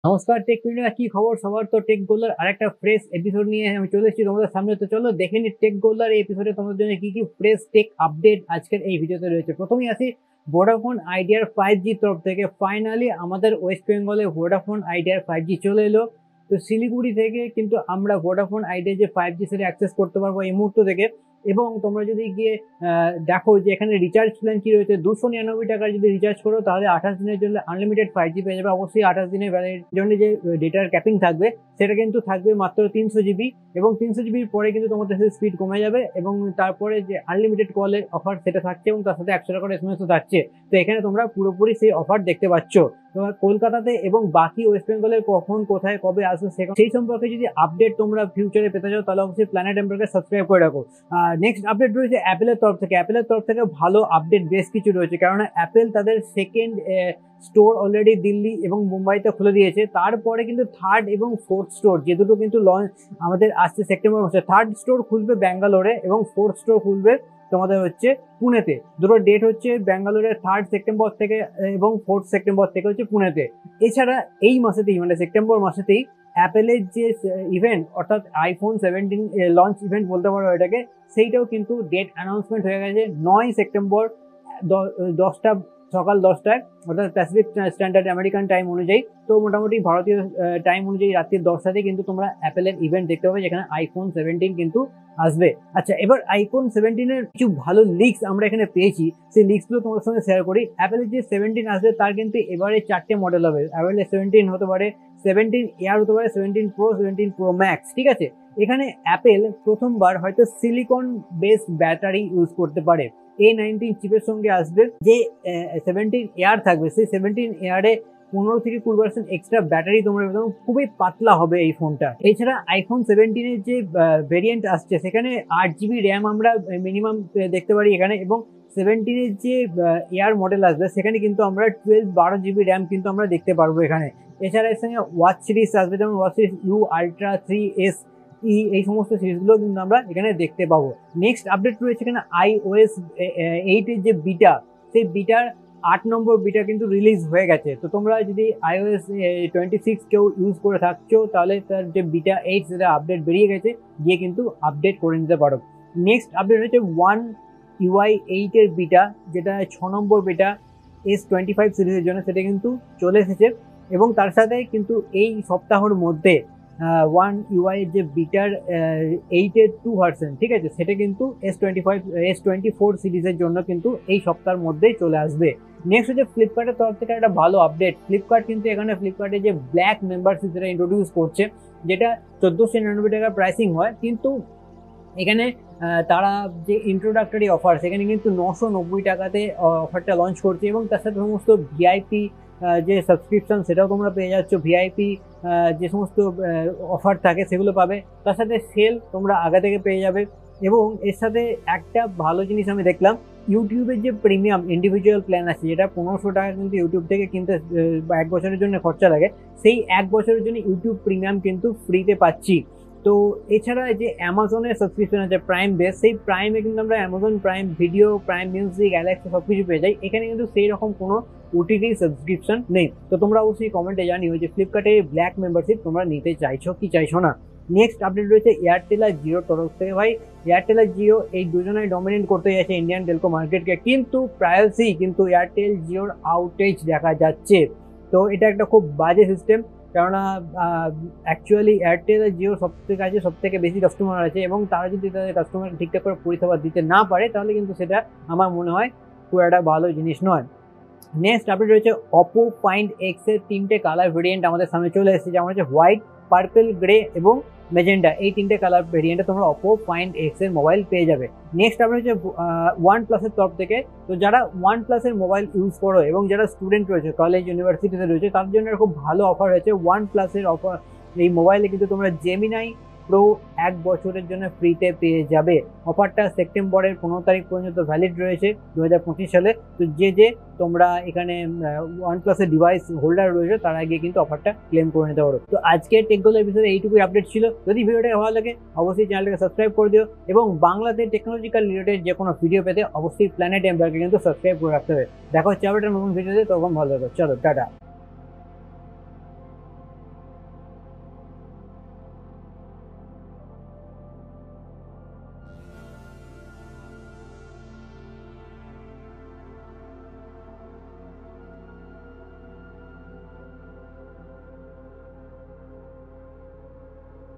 নমস্কার টেক প্রিয়রা, কি খবর সবার? তো টেক গোলার আরেকটা ফ্রেশ এপিসোড নিয়ে আমি চলে এসেছি তোমাদের সামনে। তো চলো দেখে নি টেক গোলার এই এপিসোডে তোমাদের জন্য কি কি ফ্রেশ টেক আপডেট আজকের এই ভিডিওতে রয়েছে। প্রথমেই আসি ভোডাফোন আইডিয়ার 5G তরফ থেকে ফাইনালি আমাদের ওয়েস্ট বেঙ্গলে ভোডাফোন আইডিয়ার 5G চলে এলো। তো শিলিগুড়ি থেকে কিন্তু আমরা ভোডাফোন আইডিয়া যে 5G সেটা অ্যাক্সেস করতে পারবো এই মুহূর্ত থেকে। এবং তোমরা যদি গিয়ে দেখো যে এখানে রিচার্জ প্ল্যান কি রয়েছে, 299 টাকার যদি রিচার্জ করো তাহলে 28 দিনের জন্য আনলিমিটেড 5G পেয়ে যাবে। অবশ্যই 28 দিনের ভ্যালিড জন্য যে ডেটার ক্যাপিং থাকবে সেটা কিন্তু থাকবে মাত্র 300 GB, এবং 300 GB পরে কিন্তু তোমাদের স্পিড কমে যাবে এবং তারপরে যে আনলিমিটেড কলের অফার সেটা থাকছে এবং তার সাথে 100 টাকার SMS থাকছে। তো এখানে তোমরা পুরোপুরি সেই অফার দেখতে পাচ্ছ। তোমার কলকাতাতে এবং বাকি ওয়েস্ট বেঙ্গলের কখন কোথায় কবে আসবে সেই সম্পর্কে যদি আপডেট তোমরা ফিউচারে পেতে চাও তাহলে অবশ্যই প্ল্যানেট এম্বারকে সাবস্ক্রাইব করে রাখো। নেক্সট আপডেট রয়েছে অ্যাপেলের তরফ থেকে ভালো আপডেট বেশ কিছু রয়েছে, কেননা অ্যাপেল তাদের সেকেন্ড স্টোর অলরেডি দিল্লি এবং মুম্বাইতে খুলে দিয়েছে। তারপরে কিন্তু থার্ড এবং ফোর্থ স্টোর যে দুটো কিন্তু লঞ্চ আমাদের আসছে সেপ্টেম্বর মাসে। থার্ড স্টোর খুলবে ব্যাঙ্গালোরে এবং ফোর্থ স্টোর খুলবে তোমাদের হচ্ছে পুনেতে। দুটো ডেট হচ্ছে ব্যাঙ্গালোরে 3rd সেপ্টেম্বর থেকে এবং 4th সেপ্টেম্বর থেকে হচ্ছে পুনেতে। এছাড়া এই মাসেতেই মানে সেপ্টেম্বর মাসেতেই অ্যাপেলের যে ইভেন্ট অর্থাৎ আইফোন 17 লঞ্চ ইভেন্ট বলতে পারো এটাকে, সেইটাও কিন্তু ডেট অ্যানাউন্সমেন্ট হয়ে গেছে 9 সেপ্টেম্বর সকাল 10টায়, অর্থাৎ প্যাসিফিক স্ট্যান্ডার্ড আমেরিকান টাইম অনুযায়ী। তো মোটামুটি ভারতীয় টাইম অনুযায়ী রাত্রি 10টাতে কিন্তু তোমরা অ্যাপেলের ইভেন্ট দেখতে পাবে যেখানে আইফোন 17 কিন্তু আসবে। আচ্ছা, এবার আইফোন 17-এর কিছু ভালো লিক্স আমরা এখানে পেয়েছি, সেই লিক্সগুলো তোমার সঙ্গে শেয়ার করি। অ্যাপেলের যে 17 আসবে তার কিন্তু এবারে 4টে মডেল হবে। অ্যাপেলের 17 হতে পারে, 17 এয়ার হতে পারে, 17 প্রো, 17 প্রো ম্যাক্স। ঠিক আছে, এখানে অ্যাপেল প্রথমবার হয়তো সিলিকন বেসড ব্যাটারি ইউজ করতে পারে। A19 চিপের সঙ্গে আসবে। যে 17 এয়ার থাকবে সেই 17 এয়ারে 15 থেকে 20% এক্সট্রা ব্যাটারি তোমরা পেতে, খুবই পাতলা হবে এই ফোনটা। এছাড়া আইফোন 17-এর যে ভেরিয়েন্ট আসছে সেখানে 8GB র্যাম আমরা মিনিমাম দেখতে পারি এখানে, এবং 17-এর যে এয়ার মডেল আসবে সেখানে কিন্তু আমরা 12-GB র্যাম কিন্তু আমরা দেখতে পারবো এখানে। এছাড়া এর সঙ্গে ওয়াচ সিরিজ আসবে, যেমন watch series you, ultra, 3S, এই সমস্ত সিরিজগুলো কিন্তু আমরা এখানে দেখতে পাবো। নেক্সট আপডেট রয়েছে এখানে iOS 8-এর যে বিটা, সেই বিটার 8 নম্বর বিটা কিন্তু রিলিজ হয়ে গেছে। তো তোমরা যদি iOS 26 কেউ ইউজ করে থাকছো তাহলে তার যে বিটা 8 সেটা আপডেট বেরিয়ে গেছে, গিয়ে কিন্তু আপডেট করে নিতে পারো। নেক্সট আপডেট হচ্ছে One UI 8-এর বিটা, যেটা 6 নম্বর বিটা S25 সিরিজের জন্য, সেটা কিন্তু চলে এসেছে। এবং তার সাথে কিন্তু এই সপ্তাহের মধ্যে One UI এর যে বিটার 8-এর 2 ভার্সন, ঠিক আছে, সেটা কিন্তু S24 সিরিজের জন্য কিন্তু এই সপ্তাহের মধ্যেই চলে আসবে। নেক্সট হচ্ছে ফ্লিপকার্টের তরফ থেকে একটা ভালো আপডেট। ফ্লিপকার্ট কিন্তু এখানে ফ্লিপকার্টের যে ব্ল্যাক মেম্বারশিপ সেটা ইন্ট্রোডিউস করছে, যেটা 1499 টাকা প্রাইসিং হয়, কিন্তু এখানে তারা যে ইন্ট্রোডাক্টরি অফার সেখানে কিন্তু 990 টাকাতে অফারটা লঞ্চ করছে, এবং তার সাথে সমস্ত ভিআইপি যে সাবস্ক্রিপশন সেটাও তোমরা পেয়ে যাচ্ছ। ভিআইপি যে সমস্ত অফার থাকে সেগুলো পাবে, তার সাথে সেল তোমরা আগে থেকে পেয়ে যাবে। এবং এর সাথে একটা ভালো জিনিস আমি দেখলাম, ইউটিউবের যে প্রিমিয়াম ইন্ডিভিজুয়াল প্ল্যান আছে, যেটা 1500 টাকা কিন্তু ইউটিউব থেকে কিনতে 1 বছরের জন্য খরচা লাগে, সেই 1 বছরের জন্য ইউটিউব প্রিমিয়াম কিন্তু ফ্রিতে পাচ্ছি। তো এছাড়া যে অ্যামাজনের সাবস্ক্রিপশন আছে প্রাইম বেস, সেই প্রাইমে কিন্তু আমরা Amazon prime video, prime music, Alexa সব কিছু পেয়ে যাই। এখানে কিন্তু সেই রকম কোনো ওটিটি সাবস্ক্রিপশন নেই। তো তোমরা অবশ্যই কমেন্টে জানিও যে ফ্লিপকার্টে ব্ল্যাক মেম্বারশিপ তোমরা নিতে চাইছো কি চাইছো না। নেক্সট আপডেট রয়েছে এয়ারটেল আর জিওর তরফ থেকে। ভাই, এয়ারটেল আর জিও এই দুজনেই ডমিনেট করতে যাচ্ছে ইন্ডিয়ান টেলকো মার্কেটকে, কিন্তু প্রায়শই কিন্তু এয়ারটেল জিওর আউটেজ দেখা যাচ্ছে। তো এটা একটা খুব বাজে সিস্টেম, কেননা অ্যাকচুয়ালি এয়ারটেল আর জিওর সব থেকে বেশি কাস্টমার আছে, এবং তারা যদি তাদের কাস্টমার ঠিকঠাক করে পরিষেবা দিতে না পারে তাহলে কিন্তু সেটা আমার মনে হয় খুব একটা ভালো জিনিস নয়। নেক্সট আপডেট রয়েছে অপো ফাইন্ড এক্স এর 3টে কালার ভেরিয়েন্ট আমাদের সামনে চলে এসেছে, যেমন হচ্ছে হোয়াইট, পার্পল, গ্রে এবং মেজেন্ডা। এই 3টে কালার ভেরিয়েন্টে তোমরা অপো ফাইন্ড এক্স এর মোবাইল পেয়ে যাবে। নেক্সট আপডেট হচ্ছে ওয়ান প্লাসের তরফ থেকে। তো যারা ওয়ান প্লাসের মোবাইল ইউজ করো এবং যারা স্টুডেন্ট রয়েছে, কলেজ ইউনিভার্সিটিতে রয়েছে, তার জন্য খুব ভালো অফার হয়েছে। ওয়ান প্লাসের অফার, এই মোবাইলে কিন্তু তোমরা জেমিনাই প্রো 1 বছরের জন্য ফ্রিতে পেয়ে যাবে। অফারটা সেপ্টেম্বরের 15 তারিখ পর্যন্ত ভ্যালিড রয়েছে 2025 সালে। তো যে তোমরা এখানে ওয়ান প্লাসের ডিভাইস হোল্ডার রয়েছে তারা গিয়ে কিন্তু অফারটা ক্লেম করে নিতে পারো। তো আজকের টেকগুলো এপিসোডে এইটুকুই আপডেট ছিল। যদি ভিডিওটা ভালো লাগে অবশ্যই চ্যানেলটাকে সাবস্ক্রাইব করে দিও, এবং বাংলাতে টেকনোলজিক্যাল রিলেটেড যে কোনো ভিডিও পেতে অবশ্যই প্ল্যানেট এম্বারকে কিন্তু সাবস্ক্রাইব করে রাখতে হবে। দেখা হচ্ছে আবার একটা নতুন ভিডিওতে, তখন ভালো থাকো। চলো টাটা।